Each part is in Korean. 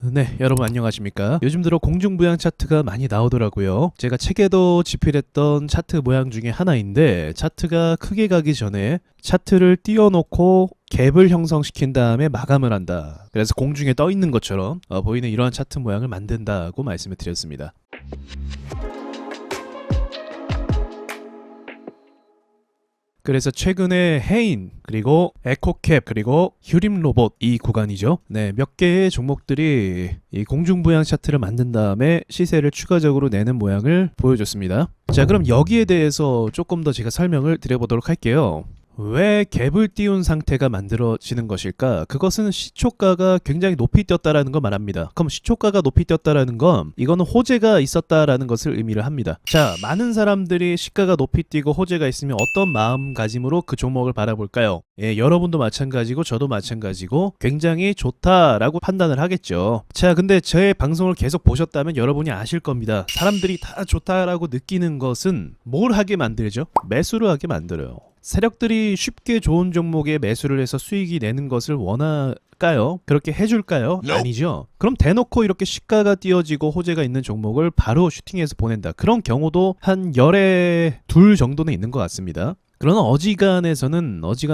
네, 여러분 안녕하십니까? 요즘 들어 공중부양 차트가 많이 나오더라고요. 제가 책에도 집필했던 차트 모양 중에 하나인데, 차트가 크게 가기 전에 차트를 띄워놓고 갭을 형성시킨 다음에 마감을 한다. 그래서 공중에 떠 있는 것처럼 보이는 이러한 차트 모양을 만든다고 말씀을 드렸습니다. 그래서 최근에 헤인, 그리고 에코캡, 그리고 휴림로봇 이 구간이죠. 네, 몇 개의 종목들이 이 공중부양 차트를 만든 다음에 시세를 추가적으로 내는 모양을 보여줬습니다. 자, 그럼 여기에 대해서 조금 더 제가 설명을 드려보도록 할게요. 왜 갭을 띄운 상태가 만들어지는 것일까? 그것은 시초가가 굉장히 높이 뛰었다라는 걸 말합니다. 그럼 시초가가 높이 뛰었다라는 건 이거는 호재가 있었다라는 것을 의미를 합니다. 자, 많은 사람들이 시가가 높이 뛰고 호재가 있으면 어떤 마음가짐으로 그 종목을 바라볼까요? 예, 여러분도 마찬가지고 저도 마찬가지고 굉장히 좋다라고 판단을 하겠죠. 자, 근데 제 방송을 계속 보셨다면 여러분이 아실 겁니다. 사람들이 다 좋다라고 느끼는 것은 뭘 하게 만들죠? 매수를 하게 만들어요. 세력들이 쉽게 좋은 종목에 매수를 해서 수익이 내는 것을 원할까요? 그렇게 해줄까요? 아니죠. 그럼 대놓고 이렇게 시가가 띄어지고 호재가 있는 종목을 바로 슈팅해서 보낸다. 그런 경우도 한 열에 둘 정도는 있는 것 같습니다. 그러나 어지간한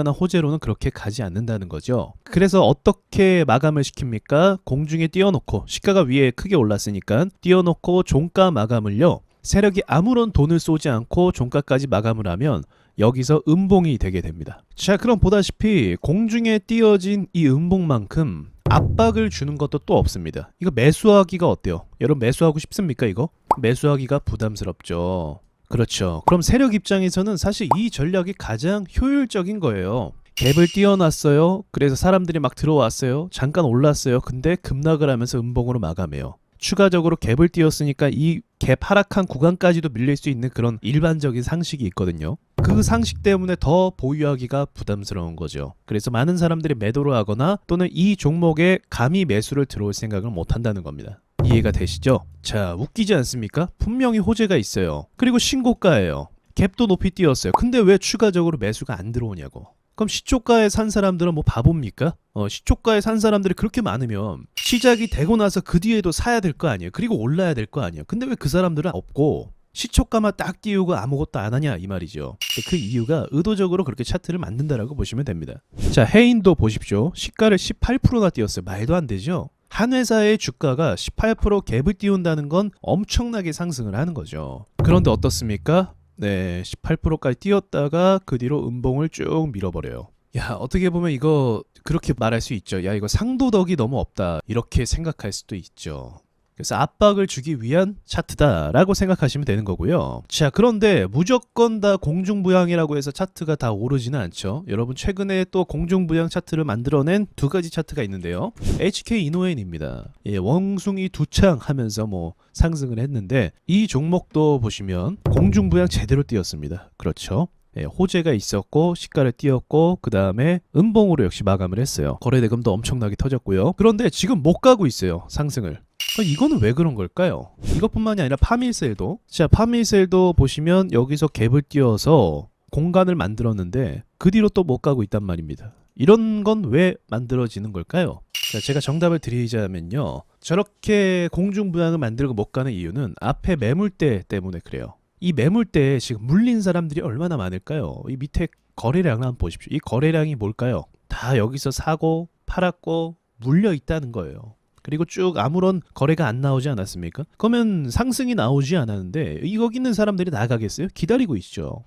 호재로는 그렇게 가지 않는다는 거죠. 그래서 어떻게 마감을 시킵니까? 공중에 띄워놓고 시가가 위에 크게 올랐으니까 띄워놓고 종가 마감을요. 세력이 아무런 돈을 쏘지 않고 종가까지 마감을 하면 여기서 음봉이 되게 됩니다. 자, 그럼 보다시피 공중에 띄어진 이 음봉만큼 압박을 주는 것도 또 없습니다. 이거 매수하기가 어때요? 여러분 매수하고 싶습니까 이거? 매수하기가 부담스럽죠. 그렇죠. 그럼 세력 입장에서는 사실 이 전략이 가장 효율적인 거예요. 갭을 띄워놨어요. 그래서 사람들이 막 들어왔어요. 잠깐 올랐어요. 근데 급락을 하면서 음봉으로 마감해요. 추가적으로 갭을 띄웠으니까 이 갭 하락한 구간까지도 밀릴 수 있는 그런 일반적인 상식이 있거든요. 그 상식 때문에 더 보유하기가 부담스러운 거죠. 그래서 많은 사람들이 매도를 하거나 또는 이 종목에 감히 매수를 들어올 생각을 못 한다는 겁니다. 이해가 되시죠? 자, 웃기지 않습니까? 분명히 호재가 있어요. 그리고 신고가예요. 갭도 높이 띄웠어요. 근데 왜 추가적으로 매수가 안 들어오냐고. 그럼 시초가에 산 사람들은 뭐 바보입니까? 시초가에 산 사람들이 그렇게 많으면 시작이 되고 나서 그 뒤에도 사야 될 거 아니에요. 그리고 올라야 될 거 아니에요. 근데 왜 그 사람들은 없고 시초가만 딱 띄우고 아무것도 안 하냐 이 말이죠. 그 이유가 의도적으로 그렇게 차트를 만든다라고 보시면 됩니다. 자, 해인도 보십시오. 시가를 18%나 띄웠어요. 말도 안 되죠. 한 회사의 주가가 18% 갭을 띄운다는 건 엄청나게 상승을 하는 거죠. 그런데 어떻습니까? 네, 18%까지 뛰었다가 그 뒤로 음봉을 쭉 밀어버려요. 야, 어떻게 보면 이거 그렇게 말할 수 있죠. 야, 이거 상도덕이 너무 없다. 이렇게 생각할 수도 있죠. 그래서 압박을 주기 위한 차트다라고 생각하시면 되는 거고요. 자, 그런데 무조건 다 공중부양이라고 해서 차트가 다 오르지는 않죠. 여러분 최근에 또 공중부양 차트를 만들어낸 두 가지 차트가 있는데요. HK 이노엔입니다. 예, 원숭이 두창 하면서 뭐 상승을 했는데 이 종목도 보시면 공중부양 제대로 뛰었습니다. 그렇죠. 예, 호재가 있었고 시가를 띄웠고 그 다음에 음봉으로 역시 마감을 했어요. 거래대금도 엄청나게 터졌고요. 그런데 지금 못 가고 있어요. 상승을. 이거는 왜 그런 걸까요? 이것뿐만이 아니라 파밀셀도, 자, 파밀셀도 보시면 여기서 갭을 띄워서 공간을 만들었는데 그 뒤로 또 못 가고 있단 말입니다. 이런 건 왜 만들어지는 걸까요? 자, 제가 정답을 드리자면요, 저렇게 공중부양을 만들고 못 가는 이유는 앞에 매물대 때문에 그래요. 이 매물대에 지금 물린 사람들이 얼마나 많을까요? 이 밑에 거래량을 한번 보십시오. 이 거래량이 뭘까요? 다 여기서 사고 팔았고 물려 있다는 거예요. 그리고 쭉 아무런 거래가 안 나오지 않았습니까? 그러면 상승이 나오지 않았는데 여기 있는 사람들이 나가겠어요? 기다리고 있죠.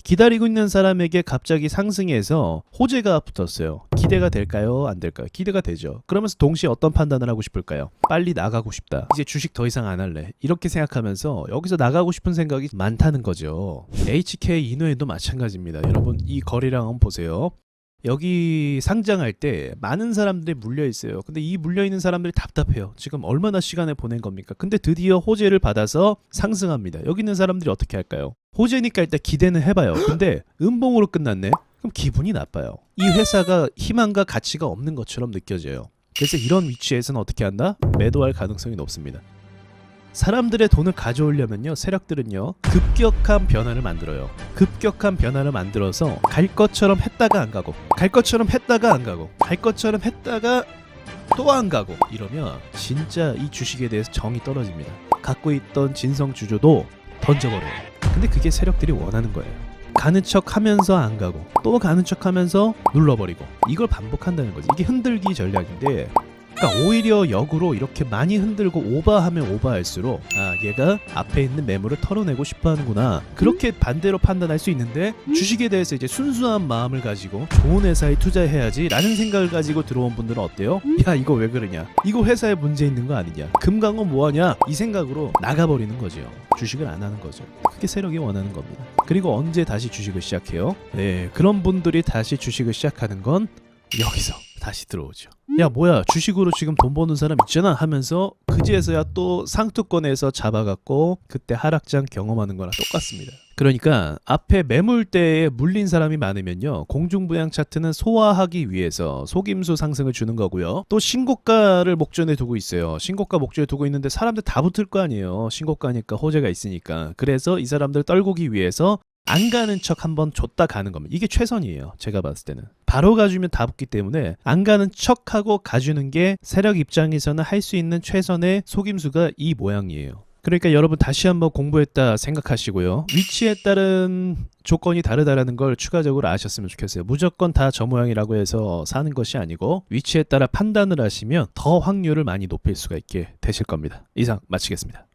기다리고 있는 사람에게 갑자기 상승해서 호재가 붙었어요. 기대가 될까요? 안 될까요? 기대가 되죠. 그러면서 동시에 어떤 판단을 하고 싶을까요? 빨리 나가고 싶다. 이제 주식 더 이상 안 할래. 이렇게 생각하면서 여기서 나가고 싶은 생각이 많다는 거죠. HK 이노엔도 마찬가지입니다. 여러분 이 거래량 한번 보세요. 여기 상장할 때 많은 사람들이 물려 있어요. 근데 이 물려 있는 사람들이 답답해요. 지금 얼마나 시간을 보낸 겁니까? 근데 드디어 호재를 받아서 상승합니다. 여기 있는 사람들이 어떻게 할까요? 호재니까 일단 기대는 해봐요. 근데 음봉으로 끝났네? 그럼 기분이 나빠요. 이 회사가 희망과 가치가 없는 것처럼 느껴져요. 그래서 이런 위치에서는 어떻게 한다? 매도할 가능성이 높습니다. 사람들의 돈을 가져오려면요, 세력들은요 급격한 변화를 만들어요. 급격한 변화를 만들어서 갈 것처럼 했다가 안 가고, 갈 것처럼 했다가 안 가고, 갈 것처럼 했다가 또 안 가고 이러면 진짜 이 주식에 대해서 정이 떨어집니다. 갖고 있던 진성 주주도 던져버려요. 근데 그게 세력들이 원하는 거예요. 가는 척 하면서 안 가고 또 가는 척 하면서 눌러버리고 이걸 반복한다는 거지. 이게 흔들기 전략인데, 그러니까 오히려 역으로 이렇게 많이 흔들고 오버하면 오버할수록 얘가 앞에 있는 매물을 털어내고 싶어 하는구나, 그렇게 반대로 판단할 수 있는데, 주식에 대해서 이제 순수한 마음을 가지고 좋은 회사에 투자해야지 라는 생각을 가지고 들어온 분들은 어때요? 야, 이거 왜 그러냐, 이거 회사에 문제 있는 거 아니냐, 금강원 뭐하냐, 이 생각으로 나가버리는 거죠. 주식을 안 하는 거죠. 그게 세력이 원하는 겁니다. 그리고 언제 다시 주식을 시작해요? 네, 그런 분들이 다시 주식을 시작하는 건 여기서 다시 들어오죠. 야, 뭐야, 주식으로 지금 돈 버는 사람 있잖아 하면서 그제서야 또 상투권에서 잡아갖고 그때 하락장 경험하는 거랑 똑같습니다. 그러니까 앞에 매물대에 물린 사람이 많으면요, 공중부양 차트는 소화하기 위해서 속임수 상승을 주는 거고요. 또 신고가를 목전에 두고 있어요. 신고가 목전에 두고 있는데 사람들 다 붙을 거 아니에요. 신고가니까 호재가 있으니까. 그래서 이 사람들 떨구기 위해서 안 가는 척 한번 줬다 가는 겁니다. 이게 최선이에요. 제가 봤을 때는. 바로 가주면 다 붙기 때문에 안 가는 척하고 가주는 게 세력 입장에서는 할 수 있는 최선의 속임수가 이 모양이에요. 그러니까 여러분 다시 한번 공부했다 생각하시고요. 위치에 따른 조건이 다르다라는 걸 추가적으로 아셨으면 좋겠어요. 무조건 다 저 모양이라고 해서 사는 것이 아니고 위치에 따라 판단을 하시면 더 확률을 많이 높일 수가 있게 되실 겁니다. 이상 마치겠습니다.